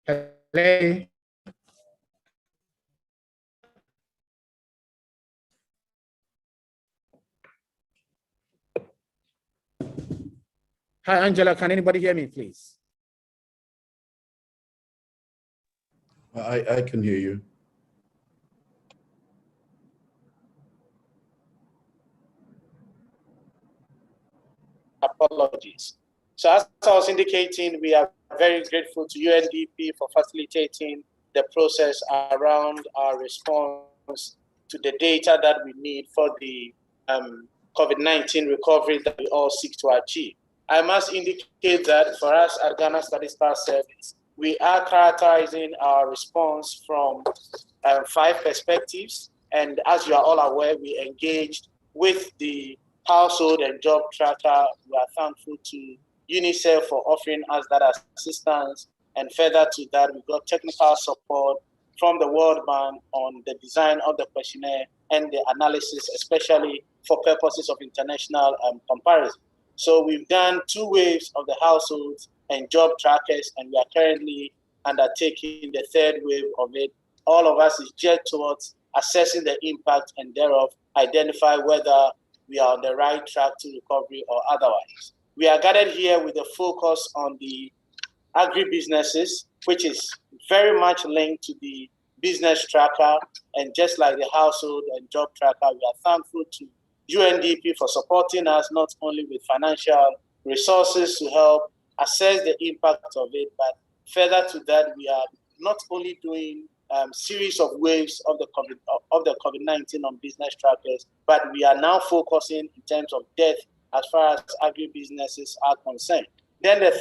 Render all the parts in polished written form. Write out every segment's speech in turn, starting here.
Hello. Hi, Angela. Can anybody hear me, please? I can hear you. Apologies. So as I was indicating, we are very grateful to UNDP for facilitating the process around our response to the data that we need for the COVID-19 recovery that we all seek to achieve. I must indicate that for us at Ghana Statistical Service, we are characterizing our response from 5 perspectives. And as you are all aware, we engaged with the household and job tracker. We are thankful to UNICEF for offering us that assistance. And further to that, we got technical support from the World Bank on the design of the questionnaire and the analysis, especially for purposes of international comparison. So we've done 2 waves of the households and job trackers, and we are currently undertaking the 3rd wave of it. All of us is geared towards assessing the impact and thereof identify whether we are on the right track to recovery or otherwise. We are gathered here with a focus on the agribusinesses, which is very much linked to the business tracker. And just like the household and job tracker, we are thankful to UNDP for supporting us not only with financial resources to help assess the impact of it, but further to that, we are not only doing series of waves of the COVID-19 on business trackers, but we are now focusing in terms of death as far as agribusinesses are concerned. Then the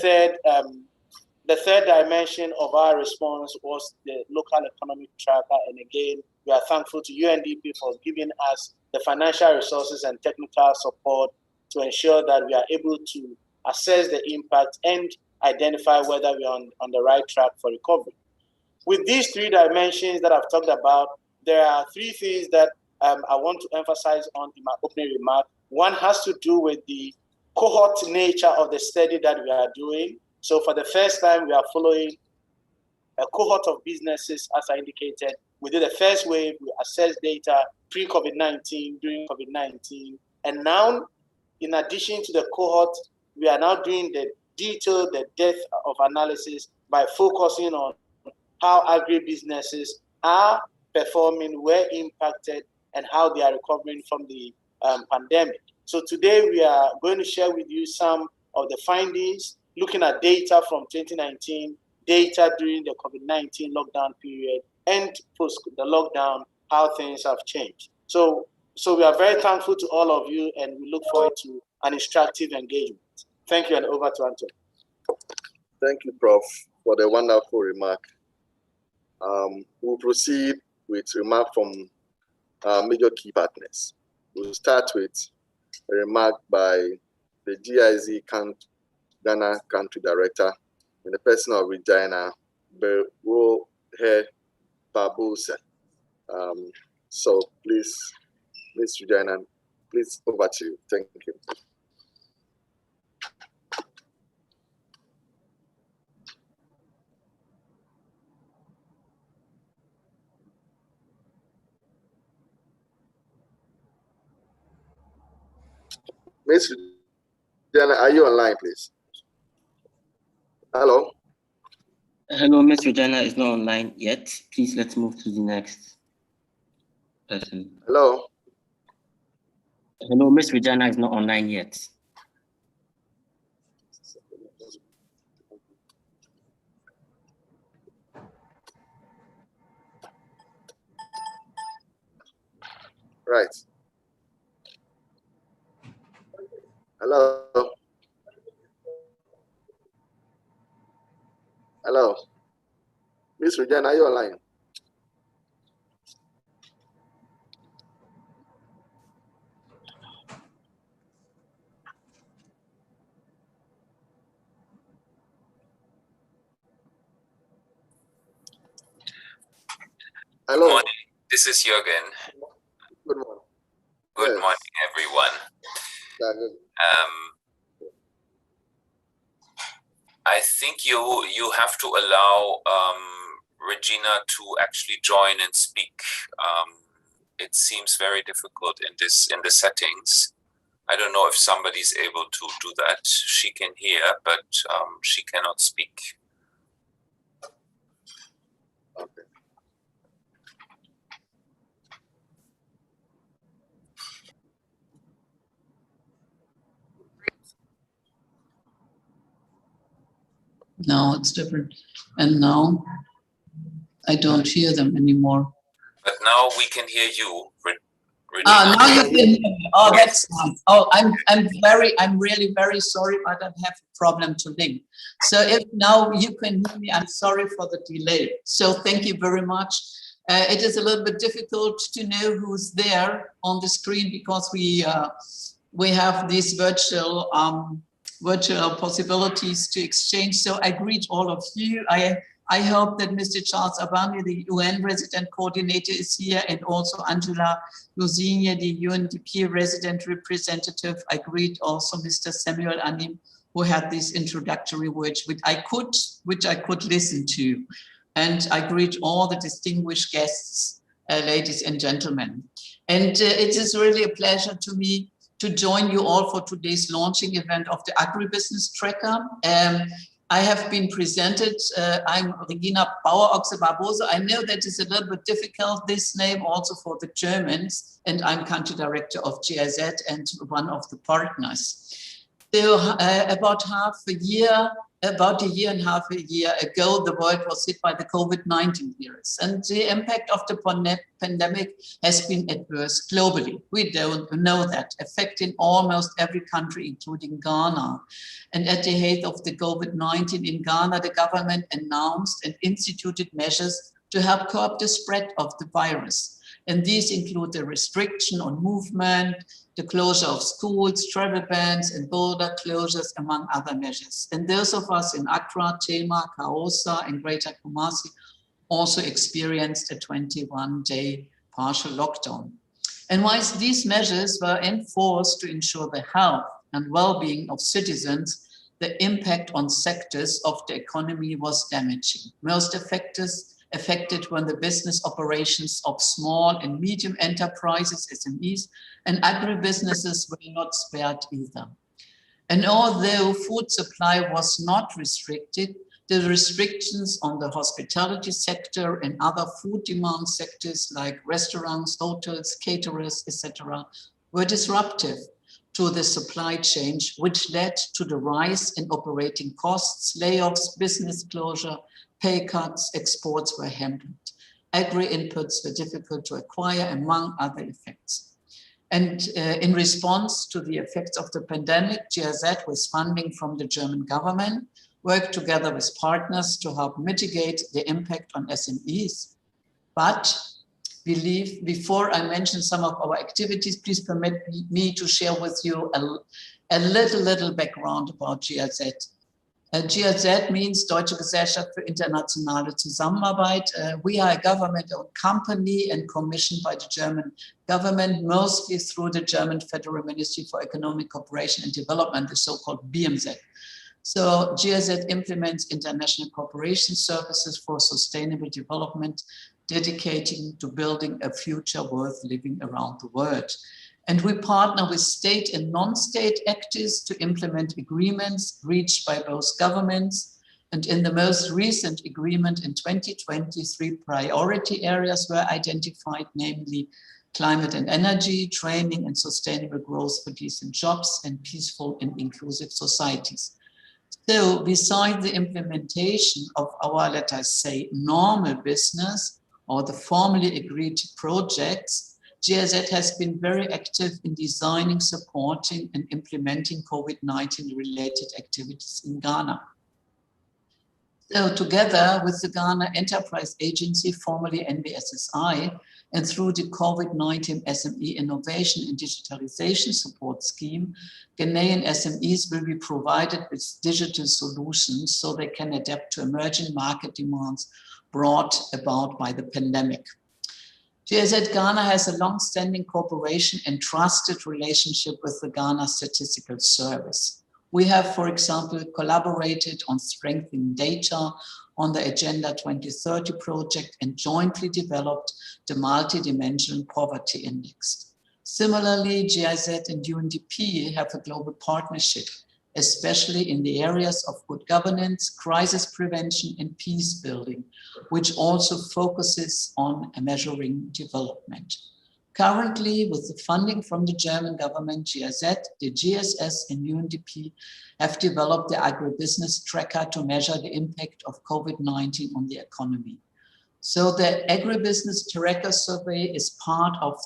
third dimension of our response was the local economic tracker. And again, we are thankful to UNDP for giving us the financial resources and technical support to ensure that we are able to assess the impact and identify whether we are on the right track for recovery. With these 3 dimensions that I've talked about, there are 3 things that I want to emphasize on in my opening remark. One has to do with the cohort nature of the study that we are doing. So for the first time, we are following a cohort of businesses, as I indicated. We did the first wave, we assessed data pre-COVID-19, during COVID-19. And now, in addition to the cohort, we are now doing the detailed, the depth of analysis by focusing on how agribusinesses are performing, were impacted, and how they are recovering from the pandemic. So today we are going to share with you some of the findings, looking at data from 2019, data during the COVID-19 lockdown period, and post the lockdown, how things have changed. So we are very thankful to all of you, and we look forward to an instructive engagement. Thank you, and over to Anthony. Thank you, Prof, for the wonderful remark. We'll proceed with remark from our major key partners. We'll start with a remark by the GIZ Ghana Country Director in the person of Regina Berohe Barbosa. So please, Ms. Regina, please over to you. Thank you. Ms. Regina, are you online, please? Hello? Hello, Ms. Regina is not online yet. Please, let's move to the next person. Hello? Hello, Ms. Regina is not online yet. Right. Hello? Hello? Miss Regina, are you online? Hello? Good morning. This is Jürgen. Good morning. Good morning, everyone. I think you have to allow Regina to actually join and speak. It seems very difficult in the settings. I don't know if somebody's able to do that. She can hear, but she cannot speak. Okay. No, it's different. And now I don't hear them anymore. But now we can hear you, Regina. Now you can hear me. Oh, that's nice. Oh, I'm really very sorry, but I have a problem to link. So if now you can hear me, I'm sorry for the delay. So thank you very much. It is a little bit difficult to know who's there on the screen because we have these virtual possibilities to exchange. So I greet all of you. I hope that Mr. Charles Abani, the UN resident coordinator, is here, and also Angela Lusinia, the UNDP resident representative. I greet also Mr. Samuel Anim, who had these introductory words, which I could listen to. And I greet all the distinguished guests, ladies and gentlemen. And it is really a pleasure to me to join you all for today's launching event of the Agribusiness Tracker. I have been presented, I'm Regina Bauer-Ochse-Barbosa. I know that is a little bit difficult, this name also for the Germans, and I'm country director of GIZ and one of the partners. So about a year and a half ago, the world was hit by the COVID-19 virus, and the impact of the pandemic has been adverse globally. We don't know that, affecting almost every country, including Ghana. And at the height of the COVID-19 in Ghana, the government announced and instituted measures to help curb the spread of the virus. And these include the restriction on movement, the closure of schools, travel bans, and border closures, among other measures. And those of us in Accra, Tema, Kaosa, and Greater Kumasi also experienced a 21-day partial lockdown. And whilst these measures were enforced to ensure the health and well-being of citizens, the impact on sectors of the economy was damaging. Most affected were the business operations of small and medium enterprises, SMEs, and agribusinesses were not spared either. And although food supply was not restricted, the restrictions on the hospitality sector and other food demand sectors like restaurants, hotels, caterers, etc., were disruptive to the supply chain, which led to the rise in operating costs, layoffs, business closure, pay cuts, exports were hampered. Agri-inputs were difficult to acquire, among other effects. And in response to the effects of the pandemic, GIZ, with funding from the German government, worked together with partners to help mitigate the impact on SMEs. But before I mention some of our activities, please permit me to share with you a little background about GIZ. GIZ means Deutsche Gesellschaft für internationale Zusammenarbeit. We are a government-owned company and commissioned by the German government, mostly through the German Federal Ministry for Economic Cooperation and Development, the so-called BMZ. So GIZ implements international cooperation services for sustainable development, dedicating to building a future worth living around the world. And we partner with state and non-state actors to implement agreements reached by both governments. And in the most recent agreement in 2023, priority areas were identified, namely climate and energy, training and sustainable growth for decent jobs, and peaceful and inclusive societies. So besides the implementation of our, let us say, normal business or the formally agreed projects, GIZ has been very active in designing, supporting, and implementing COVID-19 related activities in Ghana. So together with the Ghana Enterprise Agency, formerly NBSSI, and through the COVID-19 SME Innovation and Digitalization Support Scheme, Ghanaian SMEs will be provided with digital solutions so they can adapt to emerging market demands brought about by the pandemic. GIZ Ghana has a long-standing cooperation and trusted relationship with the Ghana Statistical Service. We have, for example, collaborated on strengthening data on the Agenda 2030 project and jointly developed the Multidimensional Poverty Index. Similarly, GIZ and UNDP have a global partnership, especially in the areas of good governance, crisis prevention, and peace building, which also focuses on measuring development. Currently, with the funding from the German government, GIZ, the GSS, and UNDP have developed the Agribusiness tracker to measure the impact of COVID-19 on the economy. So the Agribusiness Tracker Survey is part of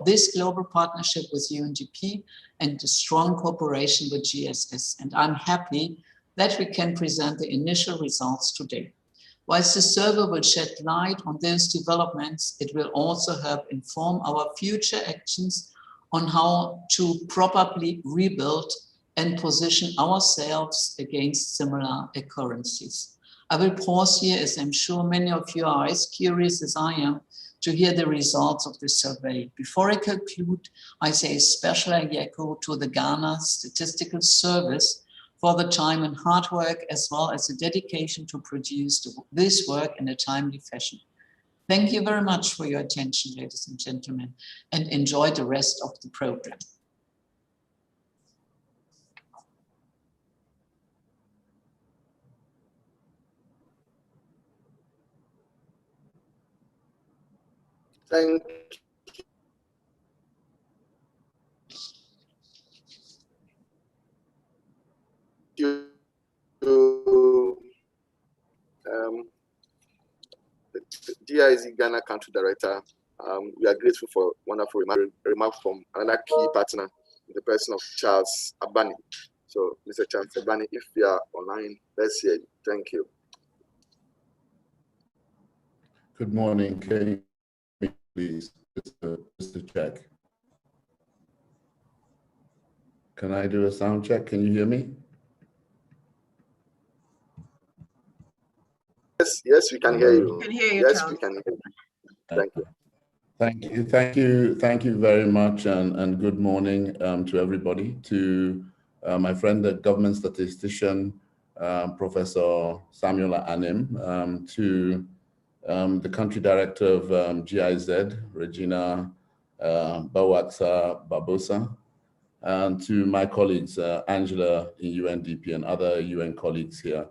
this global partnership with UNDP and a strong cooperation with GSS. And I'm happy that we can present the initial results today. Whilst the survey will shed light on those developments, it will also help inform our future actions on how to properly rebuild and position ourselves against similar occurrences. I will pause here, as I'm sure many of you are as curious as I am to hear the results of the survey. Before I conclude, I say a special echo to the Ghana Statistical Service for the time and hard work, as well as the dedication to produce this work in a timely fashion. Thank you very much for your attention, ladies and gentlemen, and enjoy the rest of the program. Thank you. The GIZ Ghana Country Director. We are grateful for wonderful remark from another key partner, in the person of Charles Abani. So, Mr. Charles Abani, if you are online, let's hear you. Thank you. Good morning. Can you hear me, please? Just to check. Can I do a sound check? Can you hear me? Yes, we can hear you. We can hear you, yes, Charles. we can hear you. Thank you. Thank you very much, and good morning to everybody. To my friend, the government statistician, Professor Samuel Anim, to the country director of GIZ, Regina Bawatsa Barbosa, and to my colleagues, Angela in UNDP and other UN colleagues here,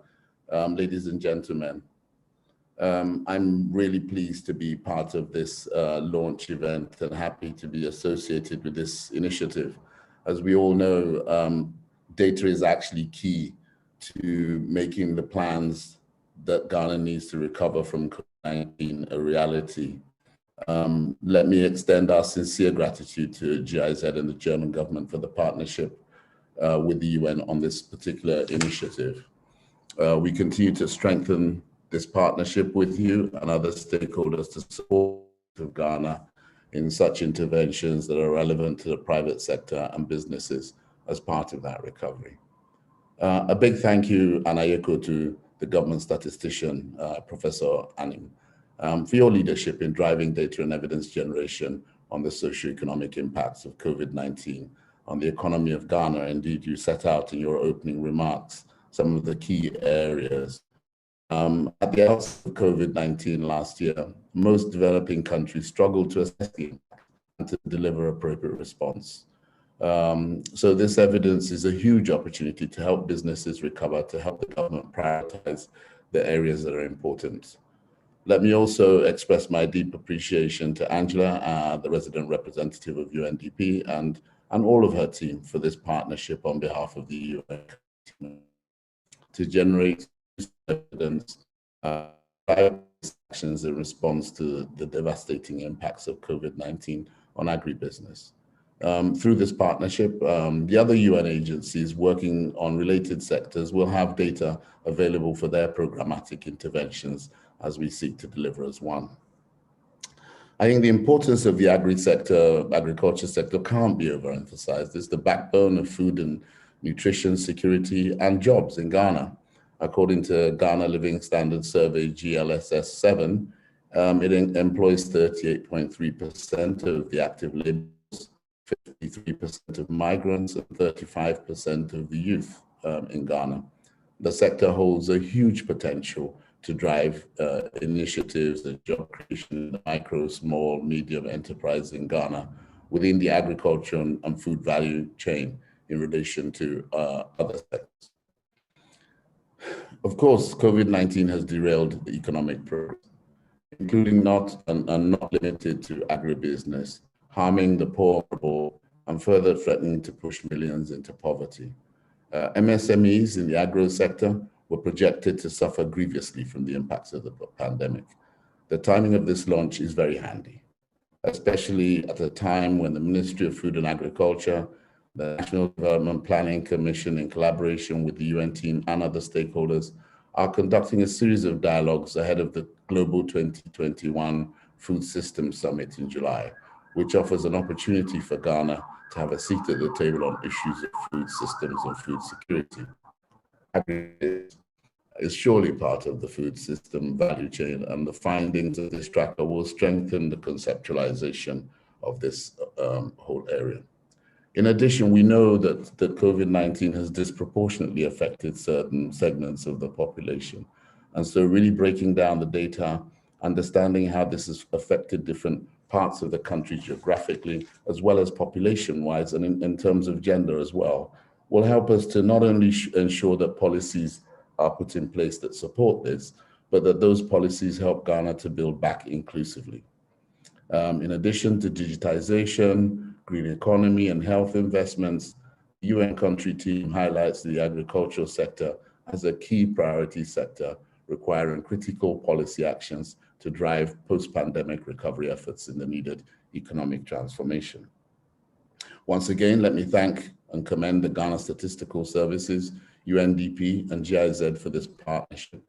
ladies and gentlemen. I'm really pleased to be part of this launch event and happy to be associated with this initiative. As we all know, data is actually key to making the plans that Ghana needs to recover from COVID-19 a reality. Let me extend our sincere gratitude to GIZ and the German government for the partnership with the UN on this particular initiative. We continue to strengthen this partnership with you and other stakeholders to support Ghana in such interventions that are relevant to the private sector and businesses as part of that recovery. A big thank you, Anayeko, to the government statistician, Professor Anim, for your leadership in driving data and evidence generation on the socioeconomic impacts of COVID-19 on the economy of Ghana. Indeed, you set out in your opening remarks some of the key areas. At the outset of COVID-19 last year, most developing countries struggled to assess the impact and to deliver appropriate response. So this evidence is a huge opportunity to help businesses recover, to help the government prioritize the areas that are important. Let me also express my deep appreciation to Angela, the resident representative of UNDP, and all of her team for this partnership on behalf of the UN to generate evidence, actions in response to the devastating impacts of COVID-19 on agribusiness. Through this partnership, the other UN agencies working on related sectors will have data available for their programmatic interventions as we seek to deliver as one. I think the importance of the agriculture sector can't be overemphasized. It's the backbone of food and nutrition security and jobs in Ghana. According to Ghana Living Standards Survey GLSS 7, It employs 38.3% of the active laborers, 53% of migrants, and 35% of the youth in Ghana. The sector holds a huge potential to drive initiatives and job creation in the micro, small, medium enterprise in Ghana within the agriculture and food value chain in relation to other sectors. Of course, COVID-19 has derailed the economic progress, including not limited to agribusiness, harming the poor and further threatening to push millions into poverty. MSMEs in the agro sector were projected to suffer grievously from the impacts of the pandemic. The timing of this launch is very handy, especially at a time when the Ministry of Food and Agriculture, the National Development Planning Commission, in collaboration with the UN team and other stakeholders, are conducting a series of dialogues ahead of the Global 2021 Food Systems Summit in July, which offers an opportunity for Ghana to have a seat at the table on issues of food systems and food security. Agribusiness is surely part of the food system value chain, and the findings of this tracker will strengthen the conceptualization of this whole area. In addition, we know that COVID-19 has disproportionately affected certain segments of the population. And so really breaking down the data, understanding how this has affected different parts of the country geographically, as well as population-wise, and in terms of gender as well, will help us to not only ensure that policies are put in place that support this, but that those policies help Ghana to build back inclusively. In addition to digitization, green economy, and health investments, the UN country team highlights the agricultural sector as a key priority sector requiring critical policy actions to drive post-pandemic recovery efforts in the needed economic transformation. Once again, let me thank and commend the Ghana Statistical Services, UNDP, and GIZ for this partnership.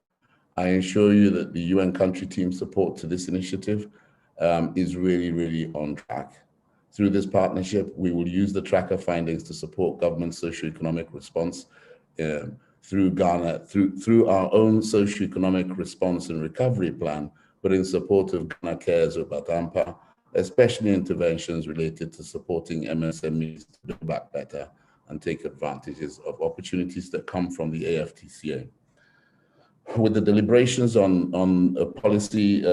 I assure you that the UN country team support to this initiative is really on track. Through this partnership, we will use the tracker findings to support government socioeconomic response through Ghana, through our own socioeconomic response and recovery plan, but in support of Ghana Cares or Batampa, especially interventions related to supporting MSMEs to build back better and take advantages of opportunities that come from the AFTCA. With the deliberations on policy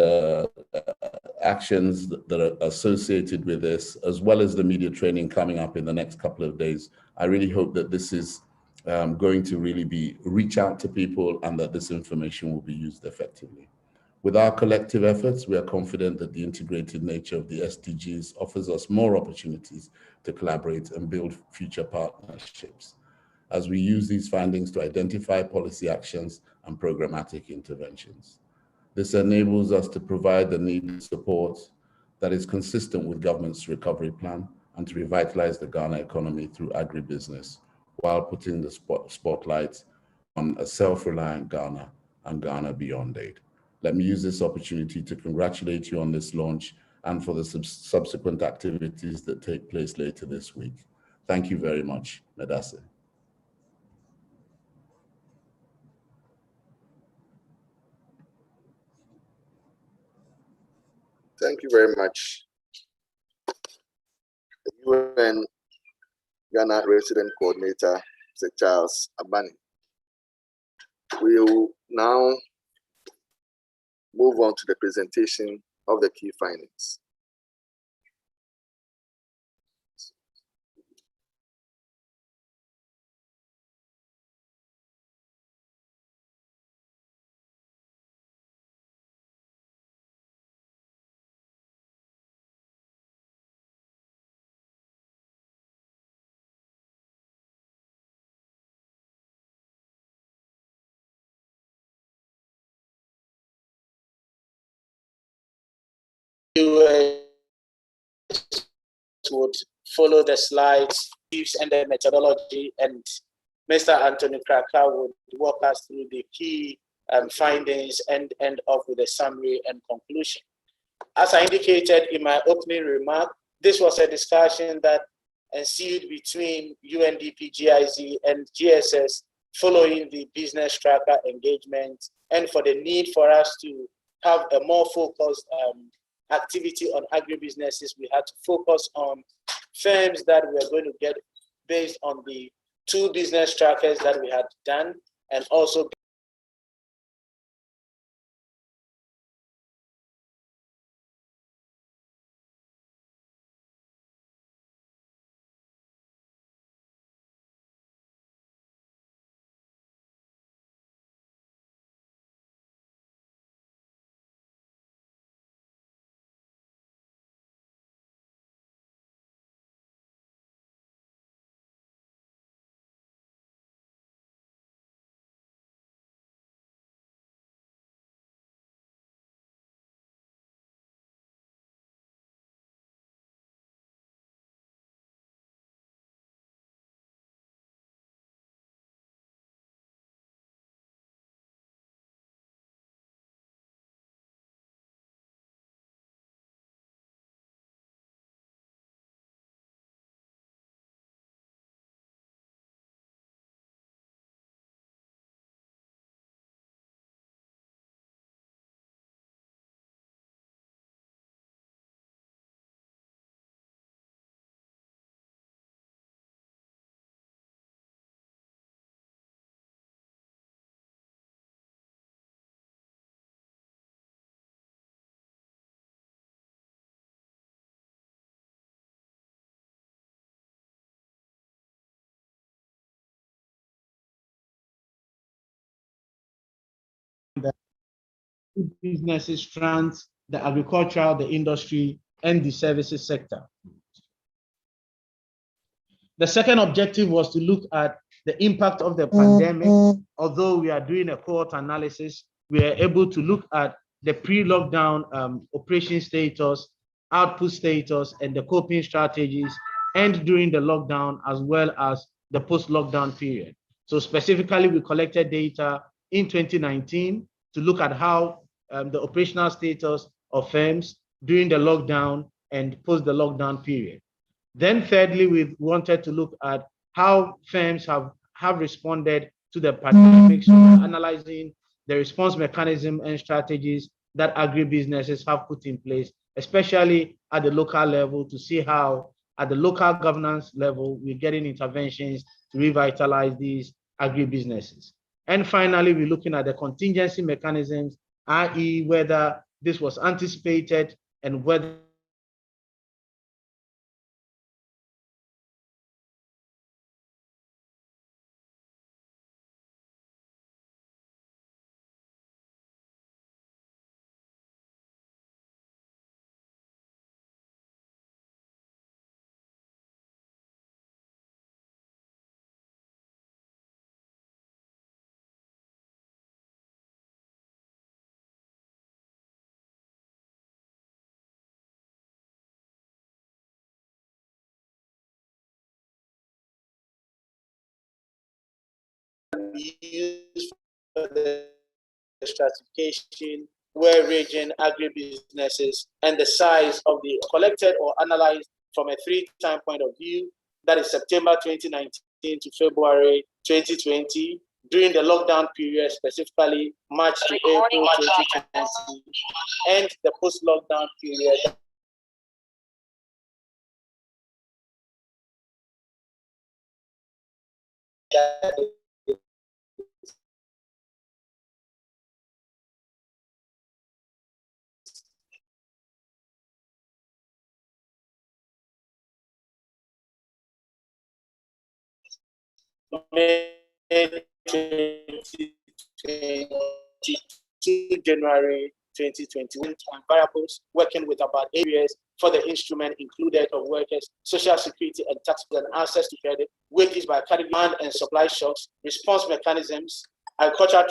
actions that are associated with this, as well as the media training coming up in the next couple of days, I really hope that this is going to really reach out to people and that this information will be used effectively. With our collective efforts, we are confident that the integrated nature of the SDGs offers us more opportunities to collaborate and build future partnerships as we use these findings to identify policy actions and programmatic interventions. This enables us to provide the needed support that is consistent with government's recovery plan and to revitalize the Ghana economy through agribusiness while putting the spotlight on a self-reliant Ghana and Ghana beyond aid. Let me use this opportunity to congratulate you on this launch and for the subsequent activities that take place later this week. Thank you very much. Medase. Thank you very much. The UN Ghana Resident Coordinator, Mr. Charles Abani. We will now move on to the presentation of the key findings. Would follow the slides, tips, and the methodology, and Mr. Anthony Kraka would walk us through the key findings and end off with a summary and conclusion. As I indicated in my opening remark, this was a discussion that ensued between UNDP, GIZ, and GSS following the business tracker engagement and for the need for us to have a more focused activity on agribusinesses, we had to focus on firms that we are going to get based on the 2 business trackers that we had done, and also businesses trans the agricultural, the industry, and the services sector. The second objective was to look at the impact of the pandemic. Although we are doing a cohort analysis, we are able to look at the pre-lockdown operation status, output status, and the coping strategies, and during the lockdown, as well as the post-lockdown period. So specifically, we collected data in 2019 to look at how the operational status of firms during the lockdown and post the lockdown period. Then thirdly, we wanted to look at how firms have responded to the pandemic, so analyzing the response mechanism and strategies that agribusinesses have put in place, especially at the local level, to see how at the local governance level, we're getting interventions to revitalize these agribusinesses. And finally, we're looking at the contingency mechanisms, i.e. whether this was anticipated and whether used for the stratification, where region, agribusinesses, and the size of the collected or analyzed from a 3-time point of view, that is September 2019 to February 2020, during the lockdown period, specifically March to April 2020, and the post-lockdown period. January 2021 variables, working with about areas for the instrument included of workers, social security and tax and access to credit, wages by category, demand and supply shocks, response mechanisms, agricultural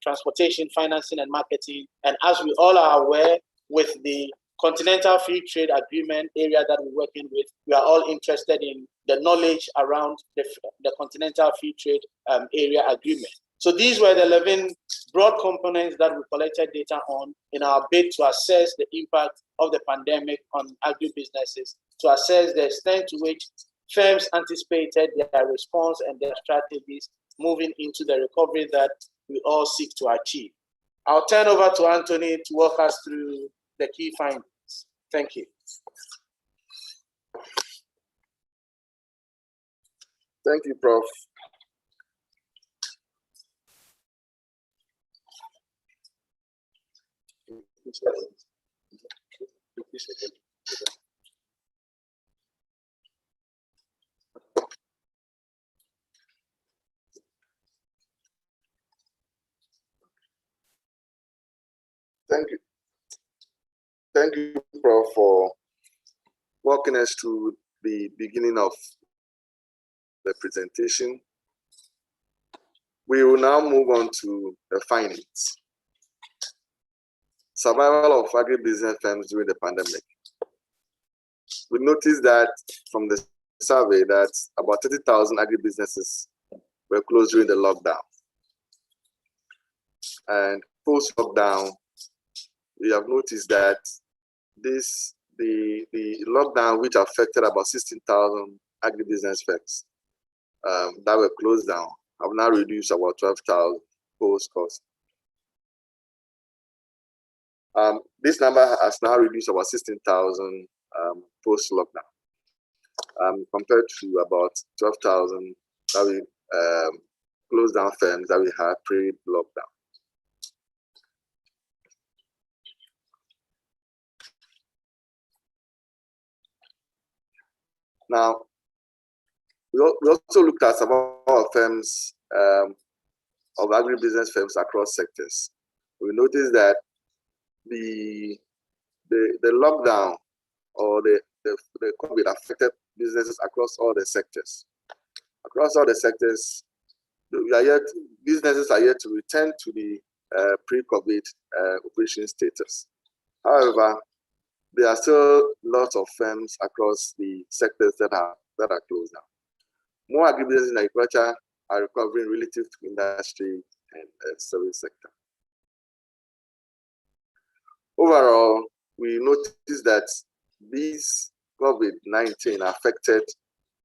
transportation, financing and marketing. And as we all are aware, with the Continental Free Trade Agreement area that we're working with, we are all interested in the knowledge around the Continental Free Trade Area Agreement. So these were the 11 broad components that we collected data on in our bid to assess the impact of the pandemic on agribusinesses, to assess the extent to which firms anticipated their response and their strategies moving into the recovery that we all seek to achieve. I'll turn over to Anthony to walk us through the key findings. Thank you. Thank you, Prof. Thank you, Prof, for walking us through the beginning of the presentation. We will now move on to the findings. Survival of agribusiness firms during the pandemic. We noticed that from the survey that about 30,000 agribusinesses were closed during the lockdown. And post-lockdown, we have noticed that the lockdown, which affected about 16,000 agribusiness firms that were closed down, have now reduced about 12,000 post-cost. This number has now reduced about 16,000 post-lockdown, compared to about 12,000 that we closed down firms that we had pre-lockdown. Now, we also looked at some of our firms, of agribusiness firms across sectors. We noticed that the lockdown or the COVID affected businesses across all the sectors. Across all the sectors, businesses are yet to return to the pre-COVID operation status. However, there are still lots of firms across the sectors that are closed down. More agribusiness in agriculture are recovering relative to industry and service sector. Overall, we noticed that these COVID-19 affected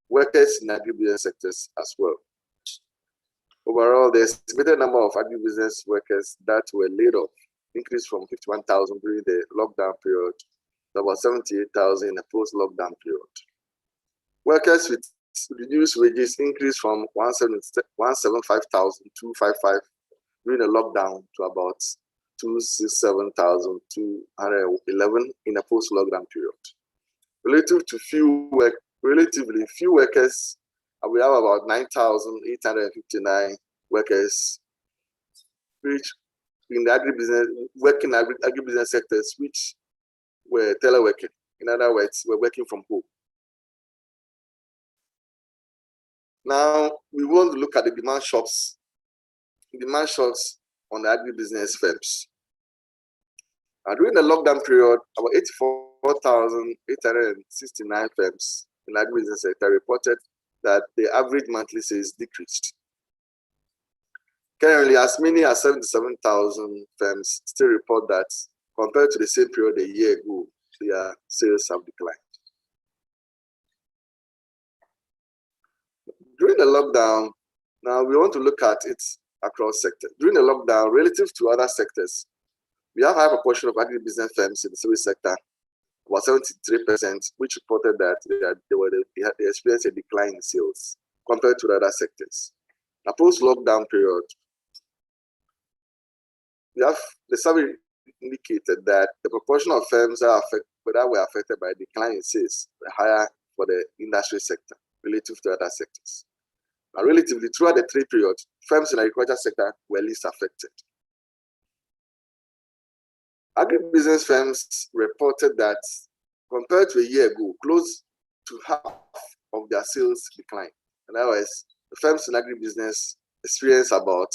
workers in agribusiness sectors as well. Overall, the estimated number of agribusiness workers that were laid off increased from 51,000 during the lockdown period to about 78,000 in the post-lockdown period. Workers with reduced wages increased from 175,255 during the lockdown to about 267,211 in the post-lockdown period. Relatively few workers, we have about 9,859 workers which in the agribusiness sectors which were teleworking. In other words, we're working from home. Now we want to look at the demand shocks on the agribusiness firms. During the lockdown period, about 84,869 firms in the agribusiness sector reported that the average monthly sales decreased. Currently, as many as 77,000 firms still report that compared to the same period a year ago, their sales have declined. During the lockdown, now we want to look at it across sectors. During the lockdown, relative to other sectors, we have a high proportion of agribusiness firms in the service sector, about 73%, which reported that they experienced a decline in sales compared to the other sectors. Now, post-lockdown period, the survey indicated that the proportion of firms that were affected by a decline in sales were higher for the industry sector relative to other sectors. Now, relatively, throughout the trade period, firms in the agriculture sector were least affected. Agribusiness firms reported that compared to a year ago, close to half of their sales declined. In other words, the firms in agribusiness experienced about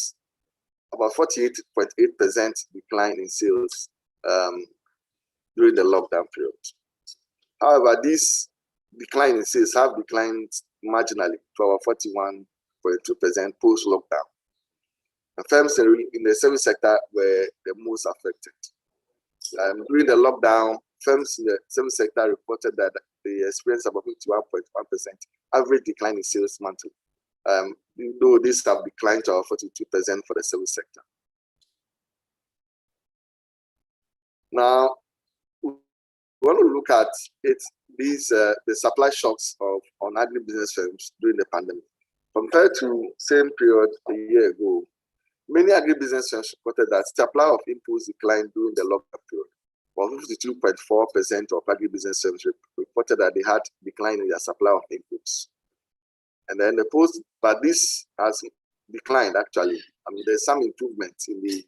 48.8% decline in sales during the lockdown period. However, this decline in sales have declined marginally to about 41.2% post-lockdown. The firms in the service sector were the most affected. During the lockdown, firms in the service sector reported that they experienced about 51.1% average decline in sales monthly, though this have declined to about 42% for the service sector. Now, we want to look at the supply shocks on agribusiness firms during the pandemic. Compared to same period a year ago, many agribusiness firms reported that supply of inputs declined during the lockdown period. While 52.4% of agribusiness firms reported that they had decline in their supply of inputs. And then but this has declined actually. I mean, there's some improvement in the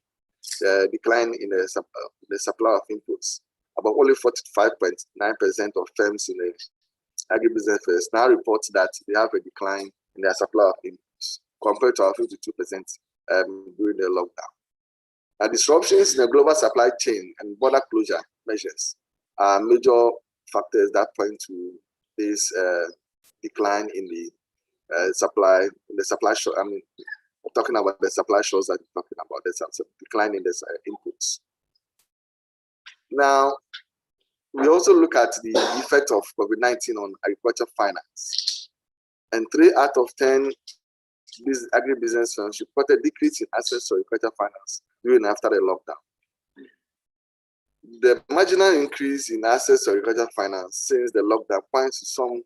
decline in the supply of inputs. About only 45.9% of firms in the agribusiness firms now report that they have a decline in their supply of inputs compared to our 52% during the lockdown. Now, disruptions in the global supply chain and border closure measures are major factors that point to this decline in the supply shock. I mean, we're talking about the supply shocks that we're talking about. There's a decline in the inputs. Now, we also look at the effect of COVID-19 on agriculture finance. And 3 out of 10 agribusiness firms reported decrease in access to agriculture finance during and after the lockdown. The marginal increase in access to agriculture finance since the lockdown points to some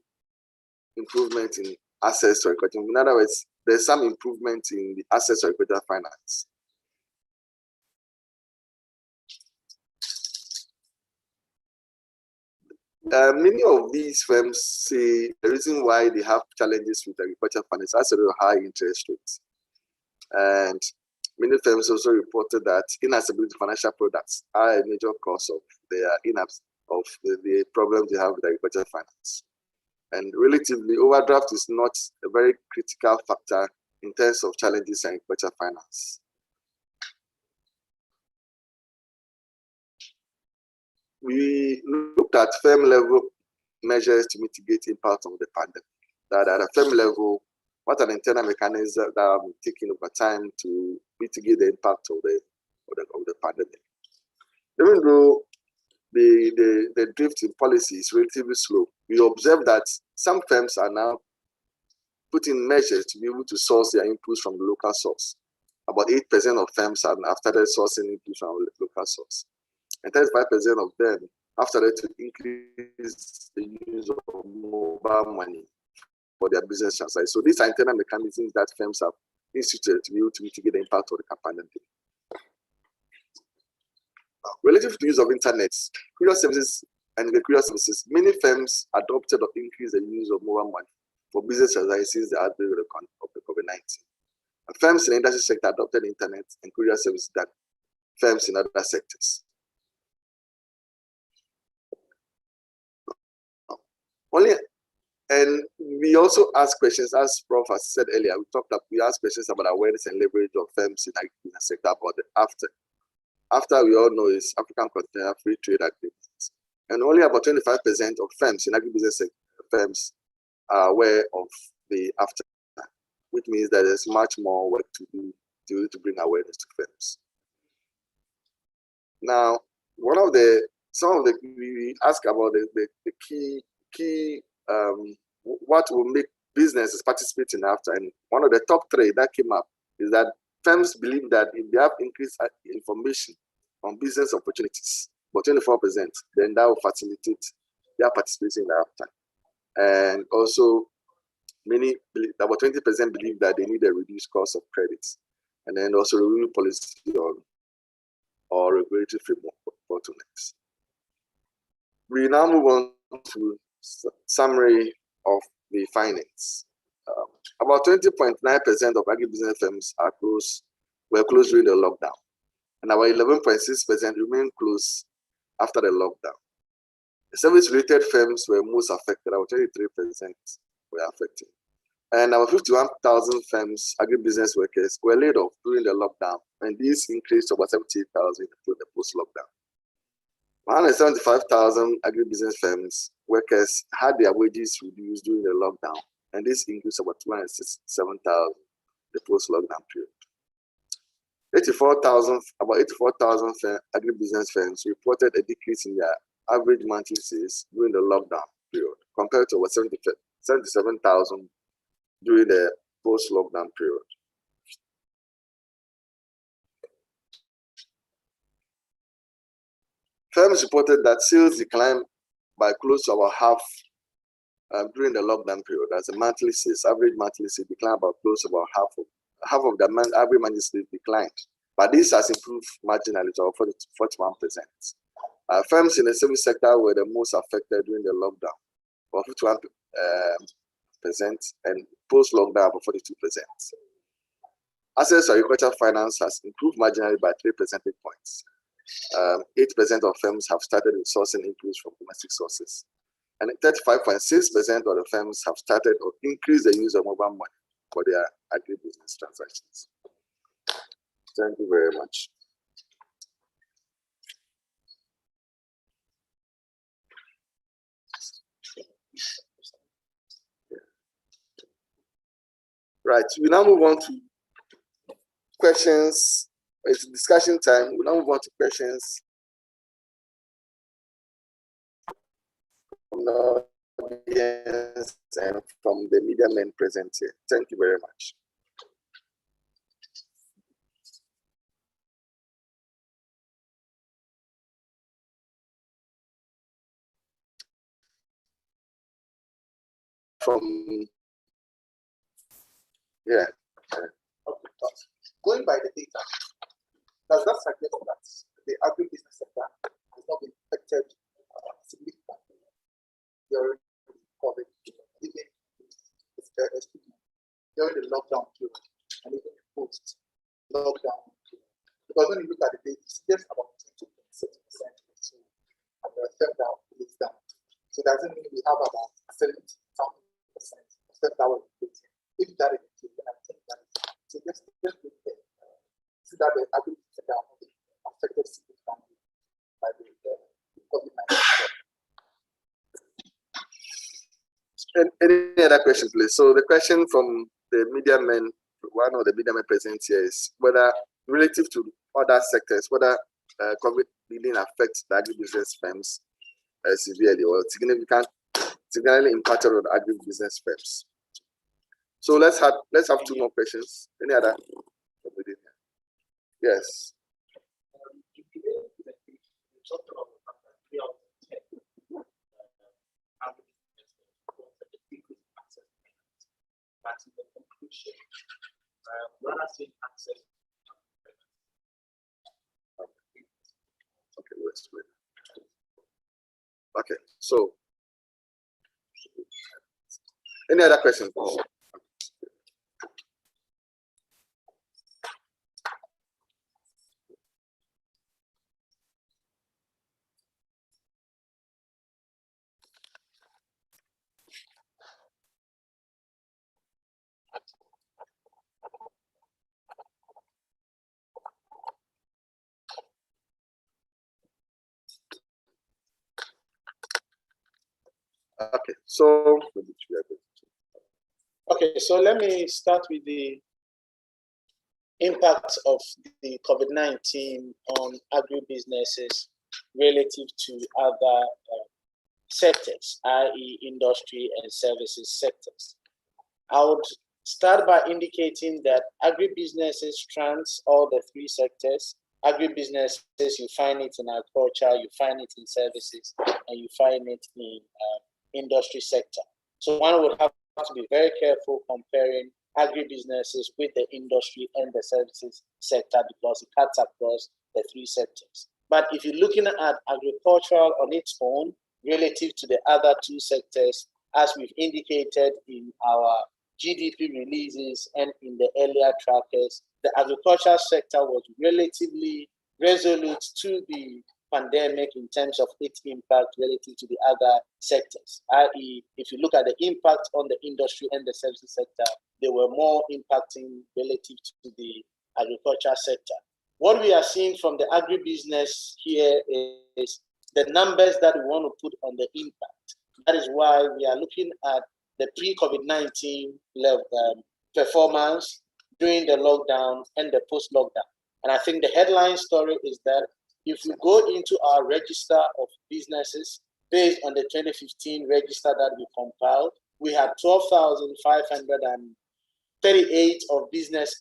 improvement in access to agriculture. In other words, there's some improvement in the access to agriculture finance. Many of these firms say the reason why they have challenges with agriculture finance is also high interest rates. And many firms also reported that inaccessibility to financial products are a major cause of the problems they have with agriculture finance. And relatively, overdraft is not a very critical factor in terms of challenges in agriculture finance. We looked at firm level measures to mitigate impact of the pandemic. That at a firm level, what are the internal mechanisms that have been taken over time to mitigate the impact of the pandemic? Even though the drift in policy is relatively slow, we observe that some firms are now putting measures to be able to source their inputs from the local source. About 8% of firms have started sourcing inputs from the local source. And 35% of them have started to increase the use of mobile money for their business transactions. So these are internal mechanisms that firms have instituted to be able to mitigate the impact of the pandemic. Relative to the use of internet, courier services and the courier services, many firms adopted or increased the use of mobile money for business transactions since the outbreak of the COVID-19. Firms in the industry sector adopted internet and courier services than firms in other sectors. And we also ask questions, as Prof has said earlier, we asked questions about awareness and leverage of firms in the agribusiness sector about the after. After we all know is African Continental Free Trade Agreements. And only about 25% of firms in agribusiness firms are aware of the after, which means that there's much more work to do to bring awareness to firms. Now, we ask about the key what will make businesses participate in after, and one of the top 3 that came up is that firms believe that if they have increased information on business opportunities, about 24%, then that will facilitate their participation in after. And also, about 20% believe that they need a reduced cost of credits, and then also review policy or regulatory framework bottlenecks. We now move on to summary of the findings. About 20.9% of agribusiness firms were closed during the lockdown, and about 11.6% remain closed after the lockdown. The service-related firms were most affected. About 23% were affected, and about 51,000 firms, agribusiness workers, were laid off during the lockdown, and this increased to about 78,000 through the post-lockdown. 175,000 agribusiness firms workers had their wages reduced during the lockdown, and this increased about 267,000 the post-lockdown period. About 84,000 agribusiness firms reported a decrease in their average monthly sales during the lockdown period, compared to about 77,000 during the post-lockdown period. Firms reported that sales declined by close to about half during the lockdown period. As a monthly sales, average monthly sales declined about close to about half of the average monthly sales declined. But this has improved marginally to about 41%. Firms in the service sector were the most affected during the lockdown, about 51%, and post-lockdown about 42%. Access to agricultural finance has improved marginally by 3 percentage points. 8% of firms have started sourcing inputs from domestic sources, and 35.6% of the firms have started or increased the use of mobile money for their agribusiness transactions. Thank you very much. Right, we now move on to questions. It's discussion time. We now move on to questions from the audience and from the media men present here. Thank you very much. Going by the data, does that suggest that the agribusiness sector has not been affected significantly during COVID, even during the lockdown period and even post-lockdown period? Because when you look at the data, it's just about 20.6% or so, and the sector is down. So does it mean we have about 70% of sector increasing? If that is the case, then I think that so just see that the agribusiness sector are not affected significantly by the COVID-19. Any other question, please? So the question from the media men, one of the media men present here, is whether relative to other sectors, whether COVID-19 affects the agribusiness firms severely or significantly impacted on the agribusiness firms. So let's have 2 more questions. Any other? Yes. Okay, so any other questions? Okay, so let me start with the impact of the COVID-19 on agribusinesses relative to other sectors, i.e. industry and services sectors. I would start by indicating that agribusinesses trans all the 3 sectors. Agribusinesses, you find it in agriculture, you find it in services, and you find it in industry sector. So one would have to be very careful comparing agribusinesses with the industry and the services sector because it cuts across the 3 sectors. But if you're looking at agricultural on its own relative to the other 2 sectors, as we've indicated in our GDP releases and in the earlier trackers, the agricultural sector was relatively resolute to the pandemic in terms of its impact relative to the other sectors, i.e. if you look at the impact on the industry and the services sector, they were more impacting relative to the agriculture sector. What we are seeing from the agribusiness here is the numbers that we want to put on the impact. That is why we are looking at the pre-COVID-19 performance during the lockdown and the post-lockdown. And I think the headline story is that if you go into our register of businesses based on the 2015 register that we compiled, we had 12,538 of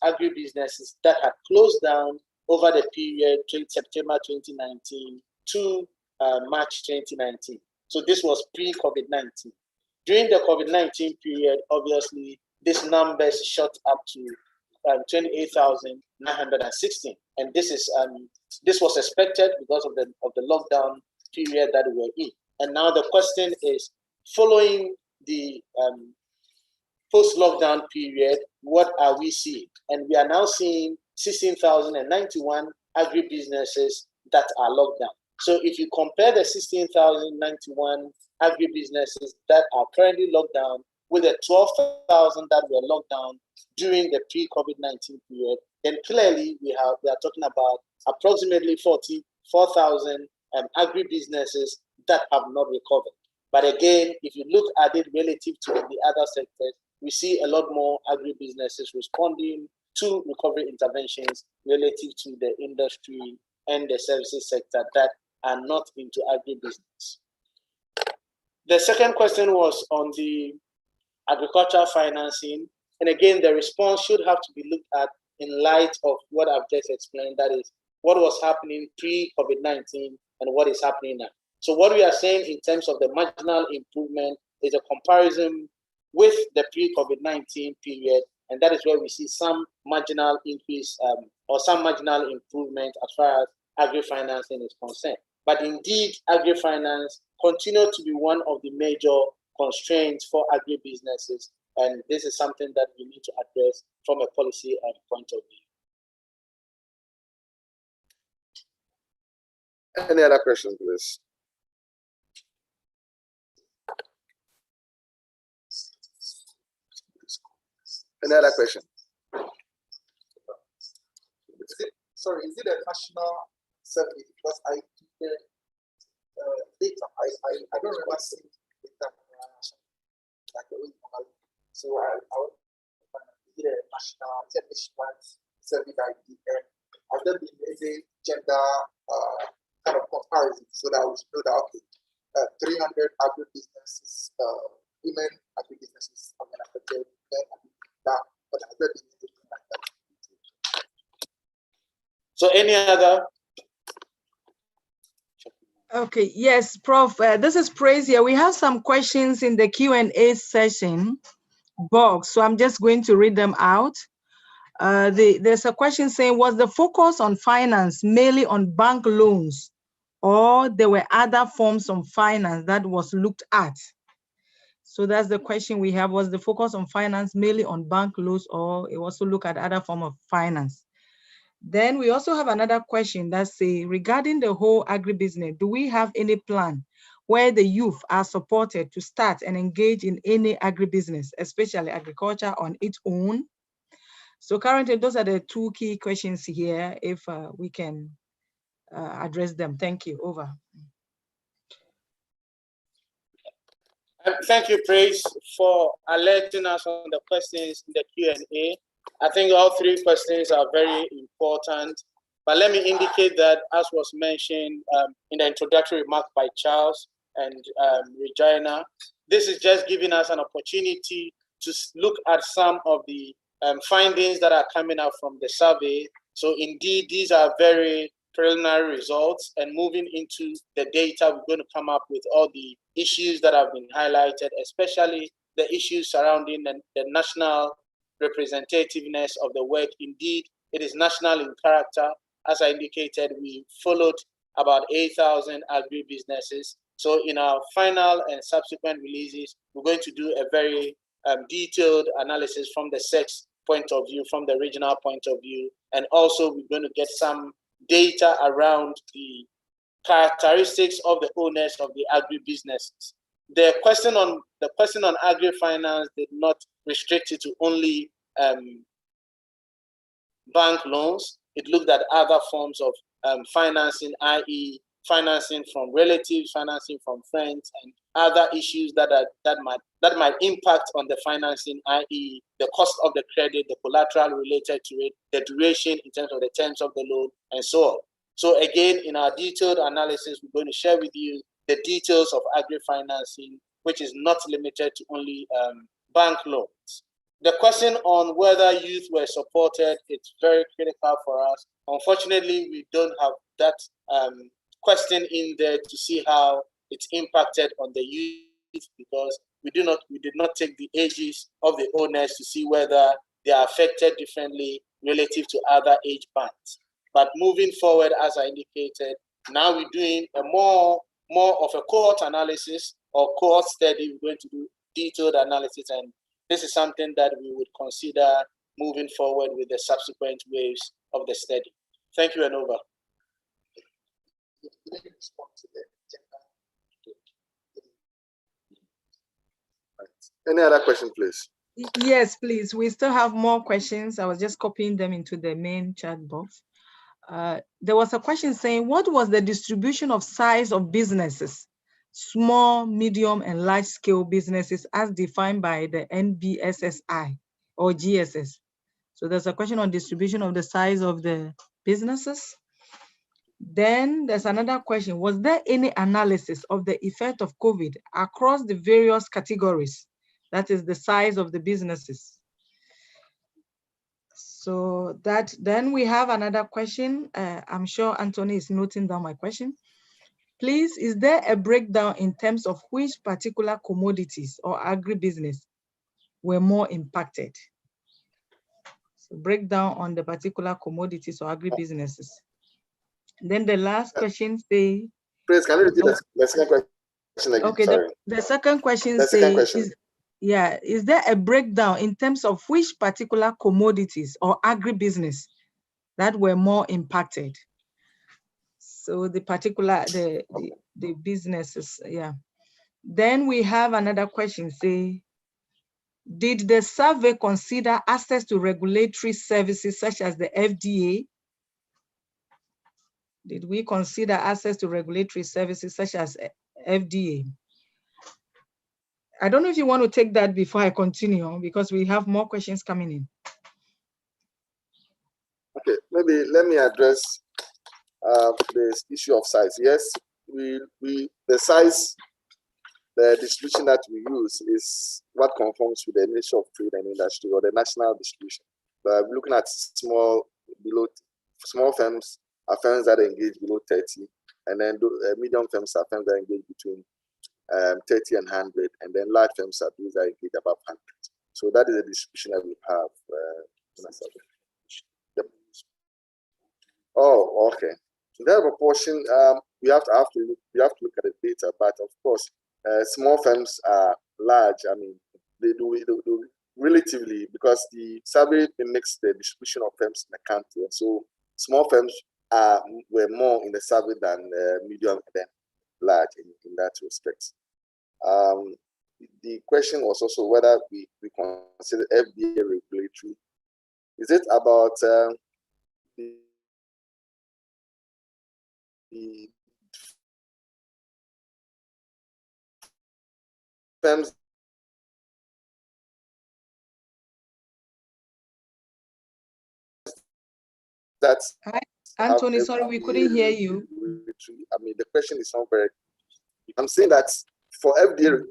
agribusinesses that had closed down over the period September 2019 to March 2019. So this was pre-COVID-19. During the COVID-19 period, obviously, these numbers shot up to 28,916, and this was expected because of the lockdown period that we were in. And now the question is, following the post-lockdown period, what are we seeing? And we are now seeing 16,091 agribusinesses that are locked down. So if you compare the 16,091 agribusinesses that are currently locked down with the 12,000 that were locked down during the pre-COVID-19 period, then clearly we are talking about approximately 44,000 agribusinesses that have not recovered. But again, if you look at it relative to the other sectors, we see a lot more agribusinesses responding to recovery interventions relative to the industry and the services sector that are not into agribusiness. The second question was on the agricultural financing. And again, the response should have to be looked at in light of what I've just explained, that is what was happening pre-COVID-19 and what is happening now. So what we are saying in terms of the marginal improvement is a comparison with the pre-COVID-19 period, and that is where we see some marginal increase or some marginal improvement as far as agri-financing is concerned. But indeed, agri-finance continues to be one of the major constraints for agribusinesses, and this is something that we need to address from a policy point of view. Any other questions, please? Any other question? Is it a national survey? Because I data, I don't remember seeing data like the way normally. So I would find, is it a national survey that I did? Has there been any gender kind of comparison so that we know that okay, 300 agribusinesses, women agribusinesses are going to affect men that, but has there been anything like that? So any other? Okay, yes, Prof. This is Praise here. We have some questions in the Q&A session box, so I'm just going to read them out. There's a question saying, was the focus on finance mainly on bank loans, or there were other forms of finance that was looked at? So that's the question we have. Was the focus on finance mainly on bank loans, or it also look at other form of finance? Then we also have another question that say, regarding the whole agribusiness, do we have any plan where the youth are supported to start and engage in any agribusiness, especially agriculture on its own? So currently, those are the two key questions here, if we can address them. Thank you. Over. Thank you, Praise, for alerting us on the questions in the Q&A. I think all three questions are very important, but let me indicate that, as was mentioned in the introductory remark by Charles and Regina, this is just giving us an opportunity to look at some of the findings that are coming out from the survey. So indeed, these are very preliminary results, and moving into the data, we're going to come up with all the issues that have been highlighted, especially the issues surrounding the national representativeness of the work. Indeed, it is national in character. As I indicated, we followed about 8,000 agribusinesses. So in our final and subsequent releases, we're going to do a very detailed analysis from the sex point of view, from the regional point of view, and also we're going to get some data around the characteristics of the owners of the agribusinesses. The question on agri-finance did not restrict it to only bank loans. It looked at other forms of financing, i.e., financing from relatives, financing from friends, and other issues that might impact on the financing, i.e., the cost of the credit, the collateral related to it, the duration in terms of the terms of the loan, and so on. So again, in our detailed analysis, we're going to share with you the details of agri-financing, which is not limited to only bank loans. The question on whether youth were supported, it's very critical for us. Unfortunately, we don't have that question in there to see how it's impacted on the youth, because we did not take the ages of the owners to see whether they are affected differently relative to other age bands. But moving forward, as I indicated, now we're doing a more of a cohort analysis or cohort study. We're going to do detailed analysis, and this is something that we would consider moving forward with the subsequent waves of the study. Thank you, and over. Any other question, please? Yes, please. We still have more questions. I was just copying them into the main chat box. There was a question saying, what was the distribution of size of businesses, small, medium, and large scale businesses as defined by the NBSSI or GSS? So there's a question on distribution of the size of the businesses. Then there's another question. Was there any analysis of the effect of COVID across the various categories? That is the size of the businesses. So that, then we have another question. I'm sure Anthony is noting down my question. Please, is there a breakdown in terms of which particular commodities or agribusiness were more impacted? So breakdown on the particular commodities or agribusinesses. Then the last question say. Please, can you repeat the second question again? Okay, the second question says, is there a breakdown in terms of which particular commodities or agribusiness that were more impacted? So the particular, the businesses, yeah. Then we have another question, say, did the survey consider access to regulatory services such as the FDA? Did we consider access to regulatory services such as FDA? I don't know if you want to take that before I continue, because we have more questions coming in. Okay, maybe let me address this issue of size. Yes, the size, the distribution that we use is what conforms with the Ministry of Trade and Industry or the national distribution. But looking at small firms are firms that engage below 30, and then medium firms are firms that engage between 30 and 100, and then large firms are those that engage above 100. So that is the distribution that we have. Oh, okay. So that proportion, we have to look at the data, but of course, small firms are large. I mean, they do relatively, because the survey mimics the distribution of firms in the country, and so small firms were more in the survey than medium and then large in that respect. The question was also whether we consider FDA regulatory. Is it about the firms that's Anthony, sorry, we couldn't hear you. I mean, the question is not very. I'm saying that for FDA.